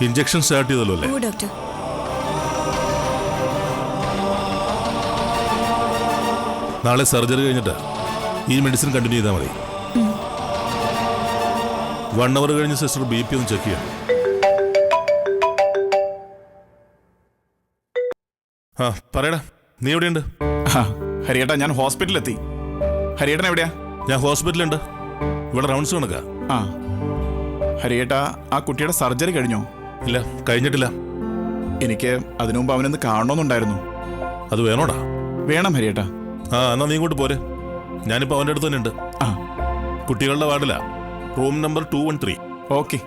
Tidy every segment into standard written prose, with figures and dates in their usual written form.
Injection start ചെയ്തല്ലോ അല്ലേ? ഓ doctor. നാളെ സർജറി കഴിഞ്ഞിട്ട് ഈ മെഡിസിൻ കണ്ടിന്യൂ ചെയ്താൽ മതി. 1 hour കഴിഞ്ഞ് സിസ്റ്റർ BP ഒന്ന് ചെക്ക് ചെയ്യാം. ആ പറയടാ, നീ എവിടെയുണ്ട്? ഹരിയേട്ടാ, ഞാൻ ഹോസ്പിറ്റലിലെത്തി. ഹരിയേട്ടൻ എവിടെയാ? ഞാൻ ഹോസ്പിറ്റലുണ്ട്, ഇവിടെ റൗണ്ട്സ് കണക്കാ. ആ ഹരിയേട്ടാ, ആ കുട്ടിയുടെ സർജറി കഴിഞ്ഞോ? ഇല്ല, കഴിഞ്ഞിട്ടില്ല. എനിക്ക് അതിനു മുമ്പ് അവനൊന്ന് കാണണമെന്നുണ്ടായിരുന്നു. അത് വേണോടാ? വേണം ഹരിയേട്ടാ. ആ എന്നാ നീ ഇങ്ങോട്ട് പോരെ, ഞാനിപ്പോൾ അവൻ്റെ അടുത്ത് തന്നെ ഉണ്ട്. ആ കുട്ടികളുടെ വാർഡിലാ, റൂം നമ്പർ 213. ഓക്കെ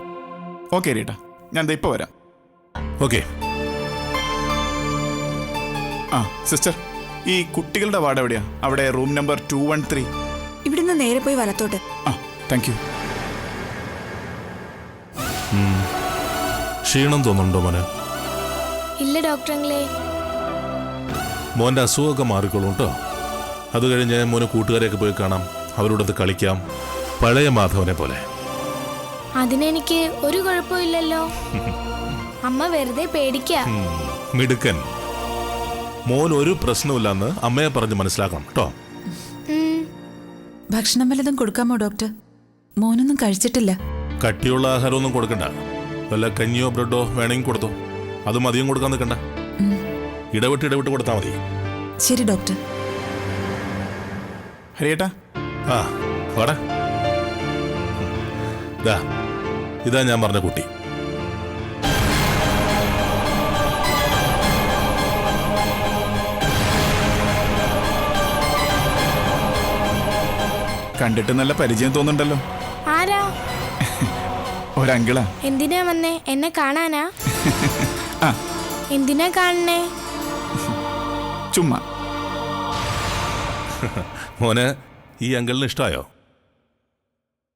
ഓക്കെ ഹരിയേട്ടാ, ഞാൻ ദേ ഇപ്പോൾ വരാം. ഓക്കെ. ആ സിസ്റ്റർ, ഈ കുട്ടികളുടെ വാർഡ് എവിടെയാ? അവിടെ റൂം നമ്പർ 213. ഇവിടുന്ന് നേരെ പോയി വലത്തോട്ട്. ആ താങ്ക് യു. ക്ഷീണം തോന്നുന്നുണ്ടോ മോനെ? ഇല്ല ഡോക്ടറങ്ങളെ. മോൻ്റെ അസുഖമൊക്കെ മാറിക്കോളും കേട്ടോ. അത് കഴിഞ്ഞ് മോനെ കൂട്ടുകാരെയൊക്കെ പോയി കാണാം, അവരോടൊത്ത് കളിക്കാം, പഴയ മാധവനെ പോലെ. അതിനെനിക്ക് ഒരു കുഴപ്പമില്ലല്ലോ. അമ്മ വെറുതെ പേടിക്ക. മിടുക്കൻ മോൻ, ഒരു പ്രശ്നമില്ലെന്ന് അമ്മയെ പറഞ്ഞ് മനസ്സിലാക്കണം കേട്ടോ. ഭക്ഷണം വല്ലതും കൊടുക്കാമോ ഡോക്ടർ? മോനൊന്നും കഴിച്ചിട്ടില്ല. കട്ടിയുള്ള ആഹാരമൊന്നും കൊടുക്കണ്ട, വല്ല കഞ്ഞിയോ ബ്രെഡോ വേണമെങ്കിൽ കൊടുത്തോ. അതും അധികം കൊടുക്കാൻ നിൽക്കണ്ട, ഇടവിട്ട് കൊടുത്താൽ മതി. ശരി ഡോക്ടർ. ഹരിയേട്ടാ. ആ വാടാ, ഇതാ ഞാൻ പറഞ്ഞ കുട്ടി. കണ്ടിട്ട് നല്ല പരിചയം തോന്നുന്നുണ്ടല്ലോ. ആരാ? ഒരങ്കിളാ. എന്തിനാ വന്നേ? എന്നെ കാണാനാ? ആ എന്തിനാ കാണണേ? ചുമ്മാ. മോനെ, ഈ അങ്കിളിന് ഇഷ്ടമായോ?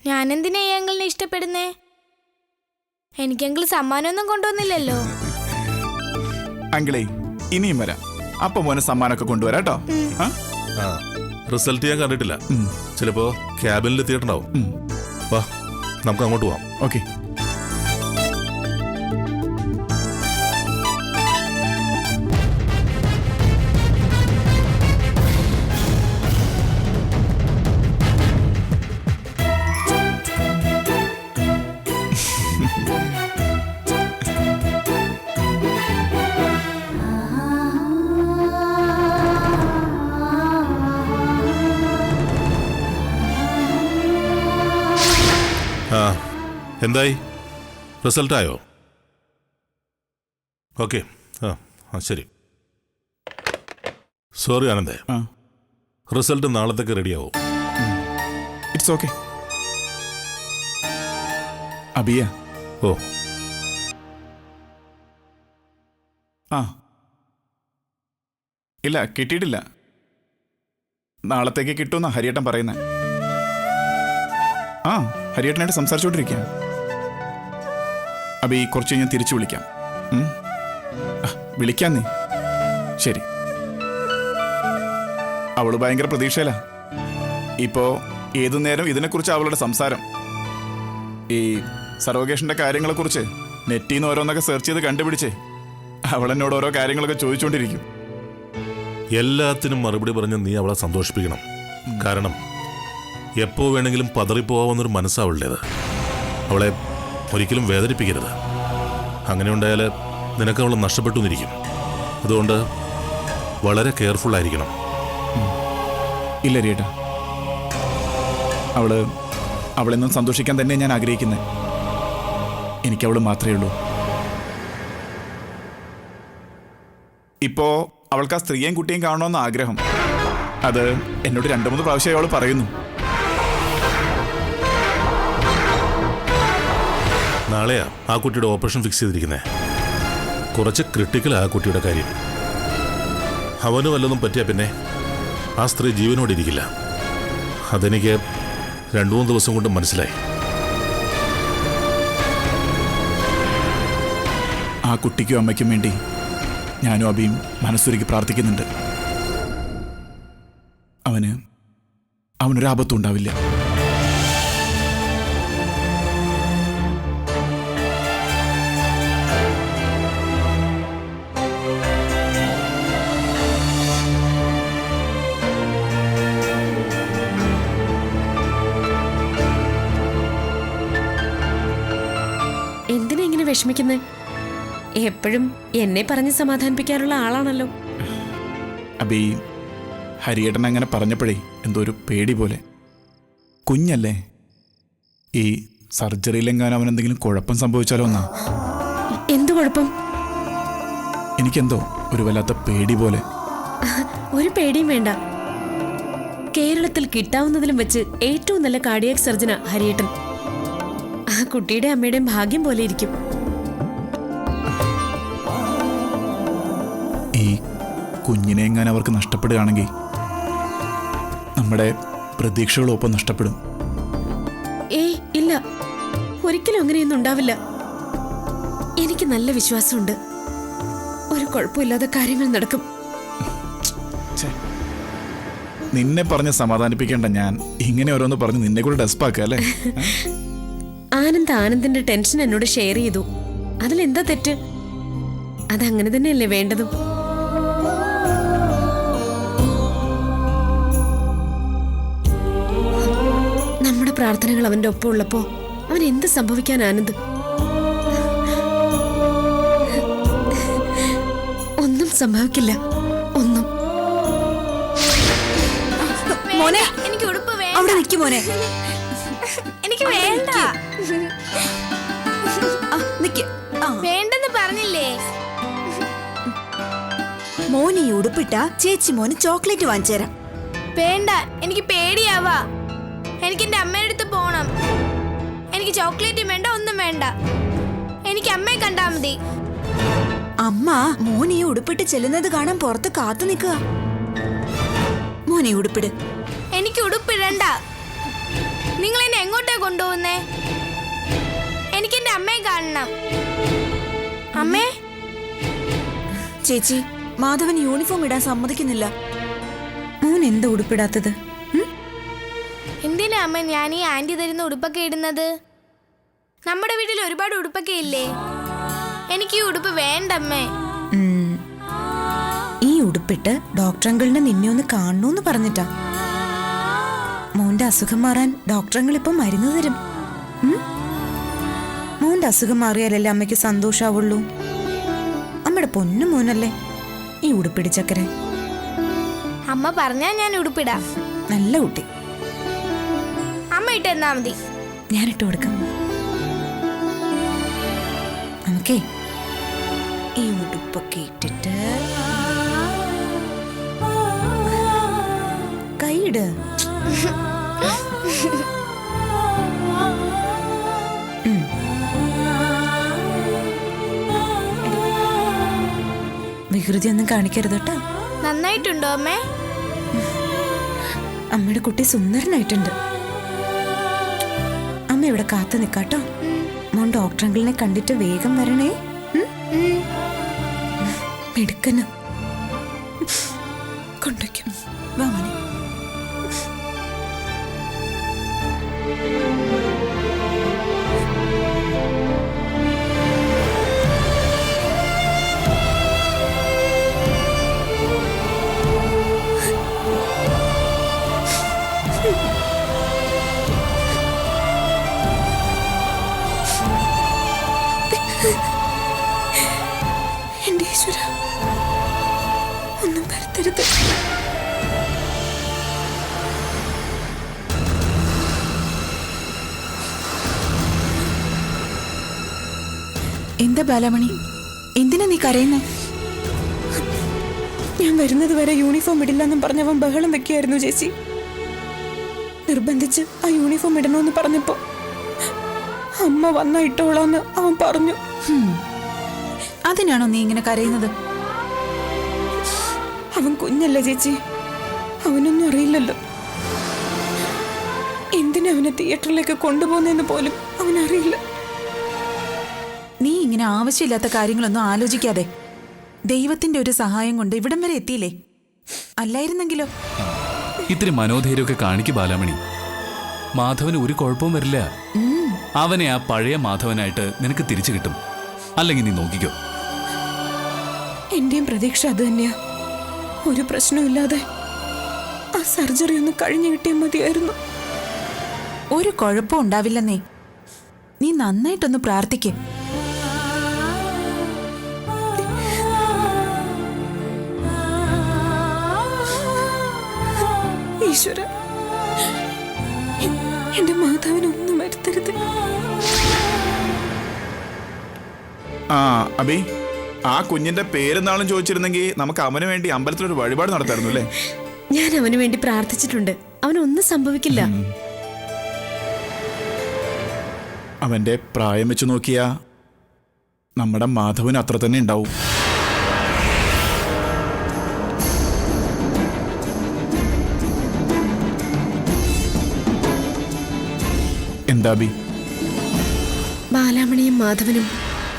ഞാനെന്തിനാ ഈ അങ്കിളിനെ ഇഷ്ടപ്പെടുന്നേ? എനിക്കെങ്കിൽ സമ്മാനമൊന്നും കൊണ്ടുവന്നില്ലല്ലോ. അങ്കിളേ, ഇനിയും വരാം. അപ്പൊ മോനെ സമ്മാനമൊക്കെ കൊണ്ടുവരാം കേട്ടോ. ആ റിസൾട്ട് ഞാൻ കണ്ടിട്ടില്ല, ചിലപ്പോ ക്യാബിനിൽ എത്തിയിട്ടുണ്ടാവും. വാ, നമുക്ക് അങ്ങോട്ട് പോവാം. ഓക്കെ. ആ എന്തായി, റിസൾട്ടായോ? ഓക്കെ. ആ ശരി. സോറി ആനന്ദേ, റിസൾട്ട് നാളത്തേക്ക് റെഡിയാവും. It's okay. അബിയ. ഓ ആ ഇല്ല, കിട്ടിയിട്ടില്ല. നാളത്തേക്ക് കിട്ടുമെന്നാ ഹരിയേട്ടൻ പറയുന്നത്. ആ ഹരിയേട്ടനായിട്ട് സംസാരിച്ചോണ്ടിരിക്കാം. അബി, കുറച്ച് കഴിഞ്ഞ് തിരിച്ചു വിളിക്കാം. വിളിക്കാം നീ. ശരി. അവള് ഭയങ്കര പ്രതീക്ഷയിലാ. ഇപ്പോ ഏതു നേരം ഇതിനെക്കുറിച്ച് അവളുടെ സംസാരം. ഈ സർവകേഷന്റെ കാര്യങ്ങളെക്കുറിച്ച് നെറ്റിൽ നിന്ന് ഓരോന്നൊക്കെ സെർച്ച് ചെയ്ത് കണ്ടുപിടിച്ച് അവളെന്നോട് ഓരോ കാര്യങ്ങളൊക്കെ ചോദിച്ചുകൊണ്ടിരിക്കും. എല്ലാത്തിനും മറുപടി പറഞ്ഞ് നീ അവളെ സന്തോഷിപ്പിക്കണം. കാരണം എപ്പോ വേണമെങ്കിലും പതറിപ്പോവാന്നൊരു മനസ്സാവുള്ളേത്. അവളെ ഒരിക്കലും വേദനിപ്പിക്കരുത്. അങ്ങനെ ഉണ്ടായാൽ നിനക്ക് അവളെ നഷ്ടപ്പെട്ടു എന്നിരിക്കും. അതുകൊണ്ട് വളരെ കെയർഫുൾ ആയിരിക്കണം. ഇല്ല രേട്ടാ, അവളെന്നും സന്തോഷിക്കാൻ തന്നെ ഞാൻ ആഗ്രഹിക്കുന്നത്. എനിക്കവള് മാത്രമേ ഉള്ളൂ. ഇപ്പോ അവൾക്ക് ആ സ്ത്രീയെയും കുട്ടിയും കാണണമെന്ന് ആഗ്രഹം. അത് എന്നോട് 2-3 പ്രാവശ്യം അവൾ പറയുന്നു. നാളെയാ ആ കുട്ടിയുടെ ഓപ്പറേഷൻ ഫിക്സ് ചെയ്തിരിക്കുന്നത്. കുറച്ച് ക്രിട്ടിക്കലാ ആ കുട്ടിയുടെ കാര്യം. അവന് വല്ലതും പറ്റിയാൽ പിന്നെ ആ സ്ത്രീ ജീവനോടിരിക്കില്ല. അതെനിക്ക് 2-3 ദിവസം കൊണ്ട് മനസ്സിലായി. ആ കുട്ടിക്കും അമ്മയ്ക്കും വേണ്ടി ഞാനും അബിയും മനസ്സുരുക്കി പ്രാർത്ഥിക്കുന്നുണ്ട്. അവനൊരാപത്തും ഉണ്ടാവില്ല. വിഷമിക്കുന്നേ? എപ്പോഴും എന്നെ പറഞ്ഞ് സമാധാനിപ്പിക്കാനുള്ള ആളാണല്ലോ. അബി, ഹരിയേട്ടൻ അങ്ങനെ പറഞ്ഞപ്പോഴേ എന്തോ ഒരു പേടി പോലെ. കുഞ്ഞല്ലേ, ഈ സർജറിയിലെങ്ങാനും അവനെന്തെങ്കിലും കുഴപ്പം സംഭവിച്ചാലോ എന്നാ. എന്തു കുഴപ്പം? എനിക്കെന്തോ ഒരു വല്ലാത്ത പേടി പോലെ. ഒരു പേടിയും വേണ്ട. കേരളത്തിൽ കിട്ടാവുന്നതിലും വെച്ച് ഏറ്റവും നല്ല കാർഡിയാക് സർജനാ ഹരിയേട്ടൻ. ആ കുട്ടിയുടെ അമ്മയുടെയും ഭാഗ്യം പോലെ ഇരിക്കും. ഈ കുഞ്ഞിനെ എങ്ങാനും അവർക്ക് നഷ്ടപ്പെടുകയാണെങ്കിൽ നമ്മുടെ പ്രതീക്ഷകളൊപ്പം നഷ്ടപ്പെടും. ഏയ് ഇല്ല, ഒരിക്കലും അങ്ങനെയൊന്നും ഉണ്ടാവില്ല. എനിക്ക് നല്ല വിശ്വാസമുണ്ട്. ഒരു കുഴപ്പമില്ലാതെ കാര്യങ്ങൾ നടക്കും. നിന്നെ പറഞ്ഞ് സമാധാനിപ്പിക്കേണ്ട ഞാൻ ഇങ്ങനെ ഓരോന്ന് പറഞ്ഞ് നിന്നെ കൂടെ ഡെസ്പാക്കുക അല്ലേ? ആനന്ദിന്റെ ടെൻഷൻ എന്നോട് ഷെയർ ചെയ്തു. അതിലെന്താ തെറ്റ്? അതങ്ങനെ തന്നെയല്ലേ വേണ്ടതും. നമ്മുടെ പ്രാർത്ഥനകൾ അവന്റെ ഒപ്പം ഉള്ളപ്പോ അവൻ എന്ത് സംഭവിക്കാൻ ആനന്ദ്? ഒന്നും സംഭവിക്കില്ല, ഒന്നും. മോനെ, എനിക്ക് ഉടുപ്പ് വേണ്ട. അവിടെ നിൽക്കും മോനെ. എനിക്ക് വേണ്ട. വേണ്ടെന്ന് പറഞ്ഞില്ലേ? മോനെ ഈ ഉടുപ്പിട്ട ചേച്ചി മോന് ചോക്ലേറ്റ് വാങ്ങിച്ചു തരാം. വേണ്ട, എനിക്ക് പേടിയാവാ. എനിക്ക് എന്റെ അമ്മയുടെ അടുത്ത് പോണം. എനിക്ക് ചോക്ലേറ്റും വേണ്ട, ഒന്നും വേണ്ട. എനിക്ക് അമ്മയെ കണ്ടാ മതി. അമ്മ മോൻ ഈ ഉടുപ്പിട്ട് ചെല്ലുന്നത് കാണാൻ പുറത്ത് കാത്തു നിൽക്കുക. മോനെ ഉടുപ്പിട്. എനിക്ക് ഉടുപ്പിടണ്ട. നിങ്ങൾ എന്നെ എങ്ങോട്ടാ കൊണ്ടുപോകുന്നേ? എനിക്ക് എന്റെ അമ്മയെ കാണണം. അമ്മേ. ചേച്ചി, മാധവൻ യൂണിഫോം ഇടാൻ സമ്മതിക്കുന്നില്ല. മോൻ എന്താ ഉടുപ്പിടാത്തത്? എന്തിനാ അമ്മ ഞാൻ ഈ ആന്റി തരുന്ന ഉടുപ്പൊക്കെ ഇടുന്നത്? നമ്മുടെ വീട്ടിൽ ഒരുപാട് ഉടുപ്പൊക്കെ ഇല്ലേ? എനിക്ക് ഈ ഉടുപ്പ് വേണ്ടമ്മേ. ഈ ഉടുപ്പിട്ട് ഡോക്ടർ അങ്കിളിനെ നിന്നെ ഒന്ന് കാണണോന്ന് പറഞ്ഞിട്ടാ. മോന്റെ അസുഖം മാറാൻ ഡോക്ടർ അങ്കിൾ ഇപ്പൊ മരുന്ന് തരും. മോന്റെ അസുഖം മാറിയാലല്ലേ അമ്മയ്ക്ക് സന്തോഷാവുള്ളൂ. അമ്മയുടെ പൊന്നു മോനല്ലേ ഈ ഉടുപ്പിടിച്ചക്കരെ. അമ്മ പറഞ്ഞാ ഞാൻ ഉടുപ്പിടാം. നല്ല കുട്ടി. അമ്മ ഇട്ട് എന്നാ മതി. ഞാനിട്ട് കൊടുക്കാം. നമുക്കേ ഈ ഉടുപ്പൊക്കെ ഇട്ടിട്ട് കൈയിട്. വികൃതി ഒന്നും കാണിക്കരുത് കേട്ടോ. നന്നായിട്ടുണ്ടോ അമ്മേ? അമ്മയുടെ കുട്ടി സുന്ദരനായിട്ടുണ്ട്. അമ്മ ഇവിടെ കാത്തു നിക്കാട്ടോ. മോൻ ഡോക്ടർ അങ്കിളിനെ കണ്ടിട്ട് വേഗം വരണേ. എടുക്കന കൊണ്ടുവയ്ക്കും. വാ മോനെ. എന്റെ ഈശ്വര, ഒന്നും വരുത്തരുത്. എന്താ ബാലമണി, എന്തിനാ നീ കരയുന്നേ? ഞാൻ വരുന്നത് വരെ യൂണിഫോം ഇടില്ലെന്നും പറഞ്ഞവൻ ബഹളം വെക്കുകയായിരുന്നു ചേച്ചി. നിർബന്ധിച്ച് ആ യൂണിഫോം ഇടണമെന്ന് പറഞ്ഞപ്പോ അമ്മ വന്ന ഇട്ടോളാന്ന് അവൻ പറഞ്ഞു. അതിനാണോ നീ ഇങ്ങനെ കരയുന്നത്? അവൻ കുഞ്ഞല്ലേ ചേച്ചി, അവനൊന്നും അറിയില്ലല്ലോ. എന്തിനാ അവനെ തിയേറ്ററിലേക്ക് കൊണ്ടുപോകുന്നെന്ന് പോലും അവനറിയില്ല. നീ ഇങ്ങനെ ആവശ്യമില്ലാത്ത കാര്യങ്ങളൊന്നും ആലോചിക്കാതെ ദൈവത്തിന്റെ ഒരു സഹായം കൊണ്ട് ഇവിടം വരെ എത്തിയില്ലേ? അല്ലായിരുന്നെങ്കിലോ? ഇത്തിരി മനോധൈര്യമൊക്കെ കാണിക്ക് ബാലാമണി. മാധവന് ഒരു കുഴപ്പവും വരില്ല. അവനെ ആ പഴയ മാധവനായിട്ട് നിനക്ക് തിരിച്ചു കിട്ടും. അല്ലെങ്കിൽ നീ നോക്കിക്കോ. എന്റെയും പ്രതീക്ഷ അത് തന്നെയാ. ഒരു പ്രശ്നമില്ലാതെ ആ സർജറി ഒന്ന് കഴിഞ്ഞു കിട്ടിയാൽ മതിയായിരുന്നു. ഒരു കുഴപ്പം ഉണ്ടാവില്ലെന്നേ. നീ നന്നായിട്ടൊന്ന് പ്രാർത്ഥിക്ക്. ഈശ്വര, എന്റെ മാതാവിനൊന്നും വരുത്തരുത്. ആ അബി, ആ കുഞ്ഞിന്റെ പേരെന്നാളും ചോദിച്ചിരുന്നെങ്കിൽ നമുക്ക് അവന് വേണ്ടി അമ്പലത്തിലൊരു വഴിപാട് നടത്തായിരുന്നു അല്ലേ? ഞാൻ അവന് വേണ്ടി പ്രാർത്ഥിച്ചിട്ടുണ്ട്. അവനൊന്നും സംഭവിക്കില്ല. അവന്റെ പ്രായം വെച്ച് നോക്കിയാ നമ്മുടെ മാധവന് അത്ര തന്നെ ഉണ്ടാവും. എന്താ ബി? ബാലാമണിയും മാധവനും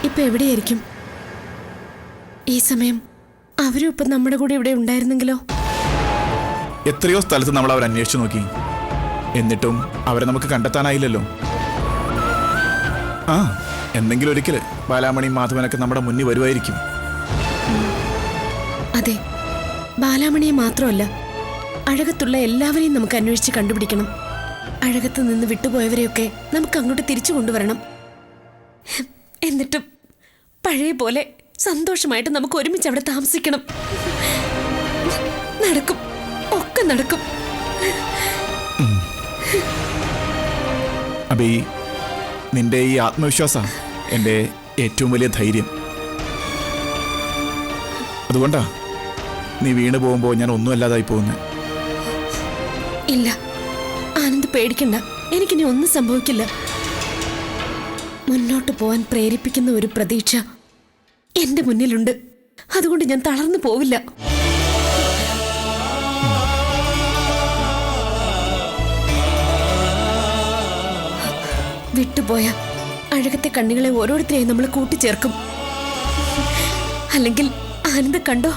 ഇപ്പൊ എവിടെയായിരിക്കും? ഈ സമയം അവരും ഇപ്പൊ നമ്മുടെ കൂടെ ഇവിടെ ഉണ്ടായിരുന്നെങ്കിലോ? എത്രയോ സ്ഥലത്ത് നമ്മൾ അവർ അന്വേഷിച്ചു നോക്കി, എന്നിട്ടും അവരെ നമുക്ക് കണ്ടെത്താനായില്ലല്ലോ. ആ, എന്തെങ്കിലും ഒരിക്കല് ബാലാമണി മാധവനൊക്കെ നമ്മുടെ മുന്നിൽ വരുമായിരിക്കും. അതെ, ബാലാമണിയെ മാത്രമല്ല, അഴകത്തുള്ള എല്ലാവരെയും നമുക്ക് അന്വേഷിച്ച് കണ്ടുപിടിക്കണം. അഴകത്ത് നിന്ന് വിട്ടുപോയവരെയൊക്കെ നമുക്ക് അങ്ങോട്ട് തിരിച്ചു കൊണ്ടുവരണം. എന്നിട്ടും പഴയ പോലെ സന്തോഷമായിട്ട് നമുക്ക് ഒരുമിച്ച് അവിടെ താമസിക്കണം. നടക്കും, ഒക്കെ നടക്കും. അബി, നിന്റെ ഈ ആത്മവിശ്വാസം എൻ്റെ ഏറ്റവും വലിയ ധൈര്യം. അതുകൊണ്ടാ നീ വീണു പോകുമ്പോൾ ഞാൻ ഒന്നുമല്ലാതായി പോകുന്നത്. ഇല്ല, ആനന്ദ് പേടിക്കണ്ട. എനിക്കിനി ഒന്നും സംഭവിക്കില്ല. മുന്നോട്ട് പോവാൻ പ്രേരിപ്പിക്കുന്ന ഒരു പ്രതീക്ഷ എന്റെ മുന്നിലുണ്ട്. അതുകൊണ്ട് ഞാൻ തളർന്നു പോവില്ല. വിട്ടുപോയ അഴകത്തെ കണ്ണുകളെ ഓരോരുത്തരെയും നമ്മൾ കൂട്ടിച്ചേർക്കും. അല്ലെങ്കിൽ ആനന്ദ് കണ്ടോ,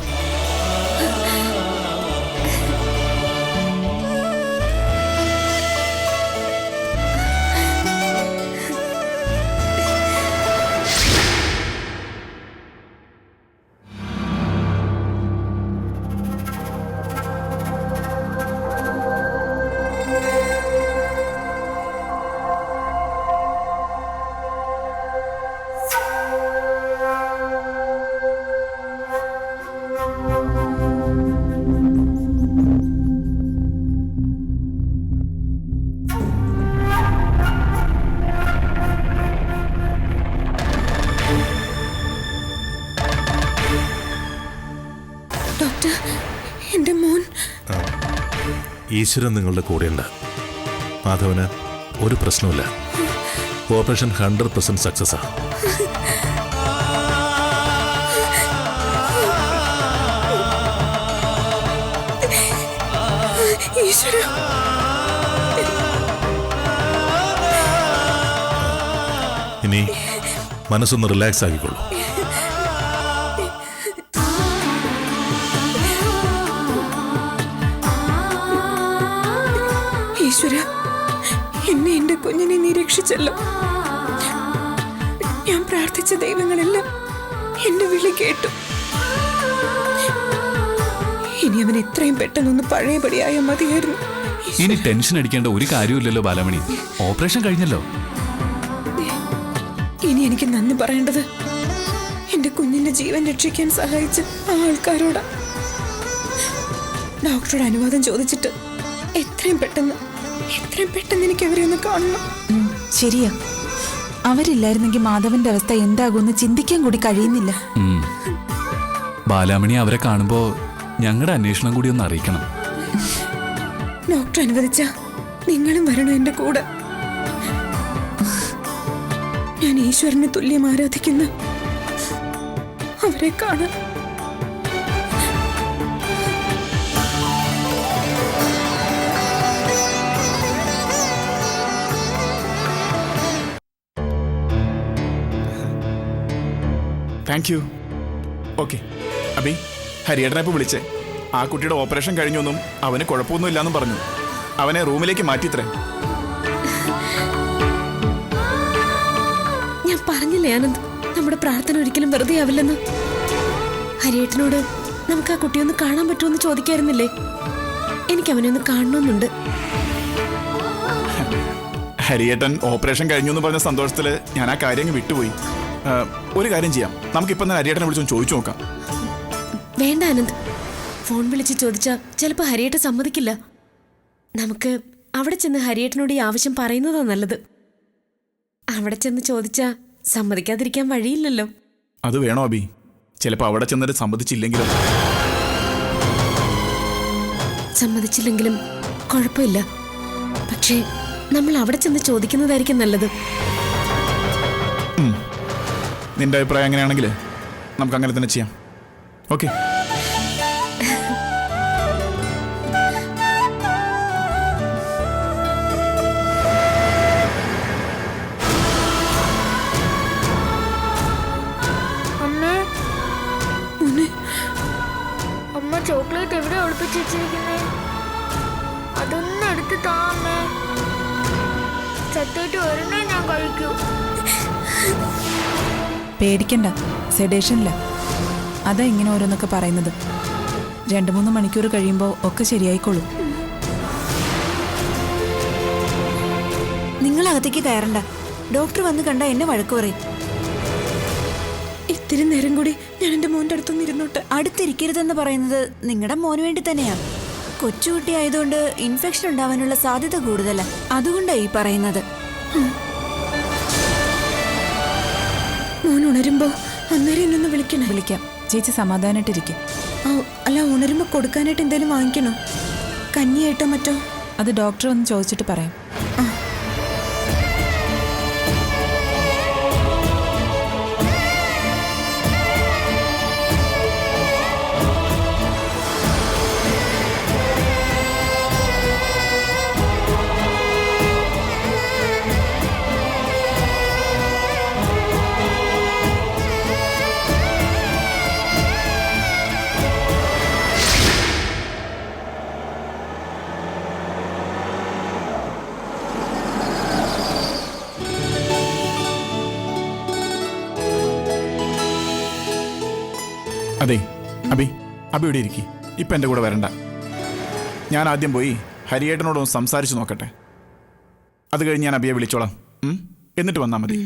ഡോക്ടർ, എന്റെ മോൻ. ഈശ്വരൻ നിങ്ങളുടെ കൂടെയുണ്ട്. മാധവന് ഒരു പ്രശ്നമില്ല. ഓപ്പറേഷൻ 100% സക്സസ്സാ. ഈശ്വര, ഇനി മനസ്സൊന്ന് റിലാക്സ് ആക്കിക്കൊള്ളൂ. ഈശ്വര, എന്നെ എന്റെ കുഞ്ഞിനെ നീ രക്ഷിച്ചല്ലോ. ഞാൻ പ്രാർത്ഥിച്ച ദൈവങ്ങളെല്ലാം എന്റെ വിളി കേട്ടു. ഇനി അവൻ എത്രയും പെട്ടെന്നൊന്ന് പഴയപടിയായ മതിയായിരുന്നു. ഇനി ടെൻഷൻ അടിക്കേണ്ട ഒരു കാര്യമില്ലല്ലോ ബാലാമണി. ഓപ്പറേഷൻ കഴിഞ്ഞല്ലോ. ഇനി എനിക്ക് നന്ദി പറയേണ്ടത് എന്റെ കുഞ്ഞിന്റെ ജീവൻ രക്ഷിക്കാൻ സഹായിച്ച ആ ആൾക്കാരോടാ. ഡോക്ടറുടെ അനുവാദം ചോദിച്ചിട്ട് എത്രയും പെട്ടെന്ന് എനിക്ക് അവരെ ഒന്ന് കാണണം. ശരിയാ, അവരില്ലായിരുന്നെങ്കിൽ മാധവന്റെ അവസ്ഥ എന്താകുമെന്ന് ചിന്തിക്കാൻ കൂടി കഴിയുന്നില്ല. ബാലാമണി അവരെ കാണുമ്പോ ഞങ്ങളുടെ അന്വേഷണം കൂടി ഒന്ന് അറിയിക്കണം. ഡോക്ടർ അനുവദിച്ച നിങ്ങളും വരണോ എന്റെ കൂടെ. ഞാൻ ഈശ്വരനെ തുല്യം ആരാധിക്കുന്ന അവരെ കാണാൻ. Thank you. ഓക്കെ അബി, ഹരിയേട്ടനെ ഇപ്പോൾ വിളിച്ചേ. ആ കുട്ടിയുടെ ഓപ്പറേഷൻ കഴിഞ്ഞൊന്നും അവന് കുഴപ്പമൊന്നും ഇല്ലാന്നും പറഞ്ഞു. അവനെ റൂമിലേക്ക് മാറ്റിത്രേ. ഞാൻ പറഞ്ഞില്ലേ ആനന്ദ്, നമ്മുടെ പ്രാർത്ഥന ഒരിക്കലും വെറുതെ ആവില്ലെന്ന്. ഹരിയേട്ടനോട് നമുക്ക് ആ കുട്ടിയൊന്ന് കാണാൻ പറ്റുമെന്ന് ചോദിക്കായിരുന്നില്ലേ? എനിക്ക് അവനെ ഒന്ന് കാണണമെന്നുണ്ട്. ഹരിയേട്ടൻ ഓപ്പറേഷൻ കഴിഞ്ഞു എന്ന് പറഞ്ഞ സന്തോഷത്തിൽ ഞാൻ ആ കാര്യം അങ്ങ് വിട്ടുപോയി. ഒരു കാര്യം ചെയ്യാം, നമുക്കിപ്പം തന്നെ ഹരിയേട്ടനെ വിളിച്ചൊന്ന് ചോദിച്ചു നോക്കാം. വേണ്ട ആനന്ദ്, ഫോൺ വിളിച്ച് ചോദിച്ചാൽ ചിലപ്പോൾ ഹരിയേട്ടൻ സമ്മതിക്കില്ല. നമുക്ക് അവിടെ ചെന്ന് ഹരിയേട്ടനോട് ഈ ആവശ്യം പറയുന്നതാ നല്ലത്. അവിടെ ചെന്ന് ചോദിച്ചാ സമ്മതിക്കാതിരിക്കാൻ വഴിയില്ലല്ലോ. അത് വേണോ അബി? ചിലപ്പോൾ അവിടെ ചെന്നിട്ട് സമ്മതിച്ചില്ലെങ്കിലോ? സമ്മതിച്ചില്ലെങ്കിലും കുഴപ്പമില്ല. പക്ഷേ നമ്മൾ അവിടെ ചെന്ന് ചോദിക്കുന്നതായിരിക്കും നല്ലത്. നിന്റെ അഭിപ്രായം എങ്ങനെയാണെങ്കിൽ നമുക്ക് അങ്ങനെ തന്നെ ചെയ്യാം. ഓക്കെ. അമ്മ ചോക്ലേറ്റ് എവിടെ ഒളിപ്പിച്ച് വെച്ചിരിക്കുന്നേ? അതൊന്നും എടുത്ത് താ അമ്മേ. സത്യമായിട്ട് ഒരെണ്ണേ ഞാൻ കഴിക്കൂ. പേടിക്കണ്ട, സെഡേഷനില്ല. അതാ ഇങ്ങനെ ഓരോന്നൊക്കെ പറയുന്നത്. 2-3 മണിക്കൂർ കഴിയുമ്പോൾ ഒക്കെ ശരിയായിക്കോളും. നിങ്ങൾ അകത്തേക്ക് കയറണ്ട. ഡോക്ടർ വന്ന് കണ്ട എന്നെ വഴക്ക് പറയും. ഇത്തിരി നേരം കൂടി ഞാൻ എൻ്റെ മോൻ്റെ അടുത്തൊന്നും ഇരുന്നോട്ടെ. അടുത്തിരിക്കരുതെന്ന് പറയുന്നത് നിങ്ങളുടെ മോന് വേണ്ടി തന്നെയാ. കൊച്ചുകുട്ടി ആയതുകൊണ്ട് ഇൻഫെക്ഷൻ ഉണ്ടാവാനുള്ള സാധ്യത കൂടുതലാ. അതുകൊണ്ടാണ് ഈ പറയുന്നത്. മോൻ ഉണരുമ്പോ അന്നേരം എന്നൊന്ന് വിളിക്കണം. വിളിക്കാം. ചേച്ചി സമാധാനായിട്ടിരിക്കും. അല്ല, ഉണരുമ്പോ കൊടുക്കാനായിട്ട് എന്തെങ്കിലും വാങ്ങിക്കണോ? കഞ്ഞിയായിട്ടോ മറ്റോ? അത് ഡോക്ടർ ഒന്ന് ചോദിച്ചിട്ട് പറയാം. അതെ അബി, അബി ഇവിടെ ഇരിക്കി. ഇപ്പം എൻ്റെ കൂടെ വരണ്ട. ഞാൻ ആദ്യം പോയി ഹരിയേട്ടനോടൊന്ന് സംസാരിച്ച് നോക്കട്ടെ. അത് കഴിഞ്ഞ് ഞാൻ അബിയെ വിളിച്ചോളാം. എന്നിട്ട് വന്നാൽ മതി.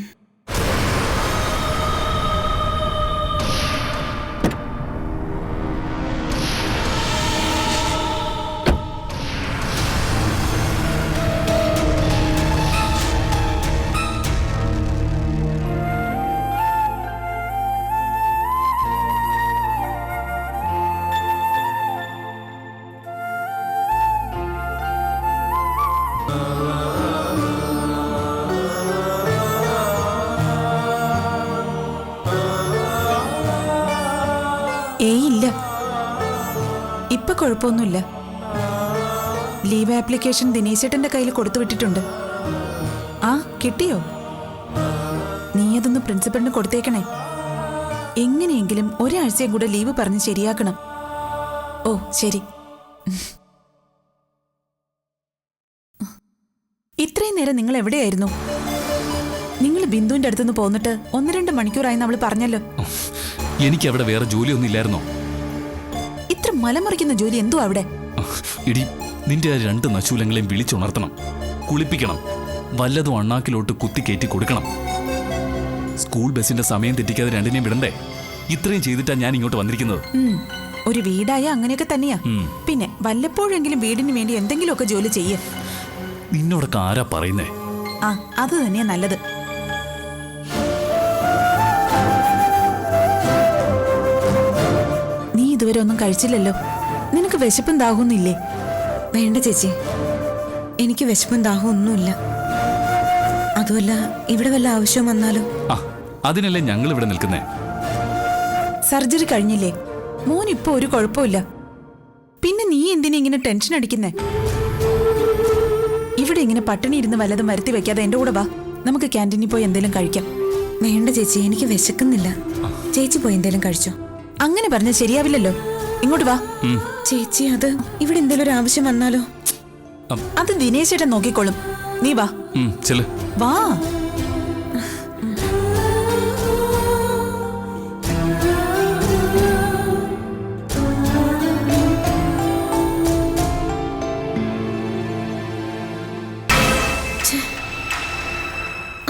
ഇല്ല, ഇപ്പൊ കുഴപ്പമൊന്നുമില്ല. ലീവ് ആപ്ലിക്കേഷൻ ദിനേശേട്ടന്റെ കയ്യിൽ കൊടുത്തു വിട്ടിട്ടുണ്ട്. ആ, കിട്ടിയോ? നീ അതൊന്ന് പ്രിൻസിപ്പലിന് കൊടുത്തേക്കണേ. എങ്ങനെയെങ്കിലും ഒരാഴ്ചയും കൂടെ ലീവ് പറഞ്ഞ് ശരിയാക്കണം. ഓ ശരി. ഇത്രയും നേരം നിങ്ങൾ എവിടെയായിരുന്നു? നിങ്ങൾ ബിന്ദുവിന്റെ അടുത്തുനിന്ന് പോന്നിട്ട് 1-2 മണിക്കൂറായി നമ്മൾ പറഞ്ഞല്ലോ. എനിക്ക് അവിടെ വേറെ ജോലിയൊന്നും ഇല്ലായിരുന്നോ? ഇത്ര മലമറിക്കുന്ന ജോലി എന്തോ അവിടെ? ഇടി, നിന്റെ ആ 2 നശൂലങ്ങളെയും വിളിച്ചുണർത്തണം, കുളിപ്പിക്കണം, വല്ലതും അണ്ണാക്കിലോട്ട് കുത്തിക്കയറ്റി കൊടുക്കണം. സ്കൂൾ ബസിന്റെ സമയം തെറ്റിക്കാതെ 2നെയും വിടണ്ടേ? ഇത്രയും ചെയ്തിട്ടാ ഞാൻ ഇങ്ങോട്ട് വന്നിരിക്കുന്നത്. ഒരു വീടായ അങ്ങനെയൊക്കെ തന്നെയാ. പിന്നെ വല്ലപ്പോഴെങ്കിലും വീടിന് വേണ്ടി എന്തെങ്കിലുമൊക്കെ ജോലി ചെയ്യേ. നിന്നോടൊക്കെ ആരാ പറയുന്നേ? ആ, അത് തന്നെയാ നല്ലത്. നീ ഇതുവരെ ഒന്നും കഴിച്ചില്ലല്ലോ. നിനക്ക് വിശപ്പും ദാഹമൊന്നുമില്ലേ? വേണ്ട ചേച്ചി, എനിക്ക് വിശപ്പും ദാഹവും ഒന്നുമില്ല. അതുമല്ല, ഇവിടെ വല്ല ആവശ്യം വന്നാലോ? ആ, അതിനല്ലേ ഞങ്ങൾ ഇവിടെ നിൽക്കുന്നേ. സർജറി കഴിഞ്ഞില്ലേ? മോൻ ഇപ്പൊ ഒരു കുഴപ്പമില്ല. പിന്നെ നീ എന്തിനാ ഇങ്ങനെ ടെൻഷൻ അടിക്കുന്നേ? ഇവിടെ ഇങ്ങനെ പട്ടിണി ഇരുന്ന് വല്ലതും വരുത്തി വെക്കാതെ എന്റെ കൂടെ വാ. നമുക്ക് ക്യാൻറ്റീനിൽ പോയി എന്തെങ്കിലും കഴിക്കാം. വേണ്ട ചേച്ചി, എനിക്ക് വിശക്കുന്നില്ല. ചേച്ചി പോയി എന്തെങ്കിലും കഴിച്ചോ? അങ്ങനെ പറഞ്ഞാൽ ശരിയാവില്ലല്ലോ. ഇങ്ങോട്ട് വാ. ചേച്ചി, അത് ഇവിടെ എന്തെങ്കിലും ഒരു ആവശ്യം വന്നാലോ? അത് ദിനേശേട്ടൻ നോക്കിക്കോളും. നീ വാ. ചെല്. വാ.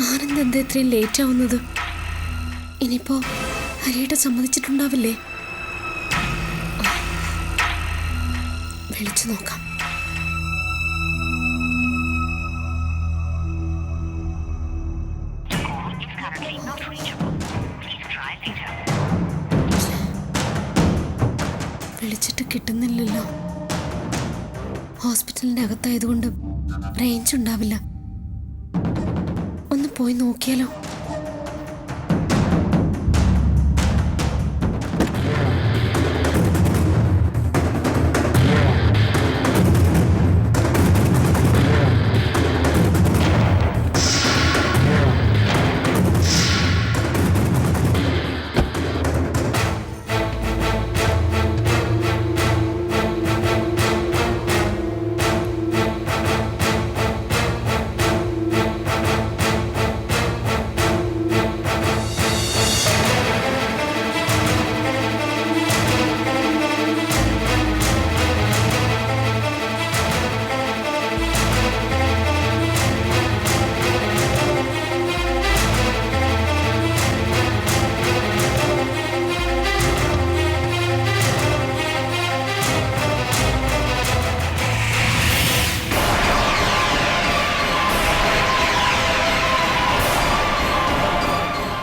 ആനന്ദ് എന്താ ഇത്രയും ലേറ്റ് ആവുന്നത്? ഇനിയിപ്പോ ഹരിയേട്ട സമ്മതിച്ചിട്ടുണ്ടാവില്ലേ? വിളിച്ചു നോക്കാം. വിളിച്ചിട്ട് കിട്ടുന്നില്ലല്ലോ. ഹോസ്പിറ്റലിന്റെ അകത്തായതുകൊണ്ട് റേഞ്ച് ഉണ്ടാവില്ല. ഒന്ന് പോയി നോക്കിയാലോ?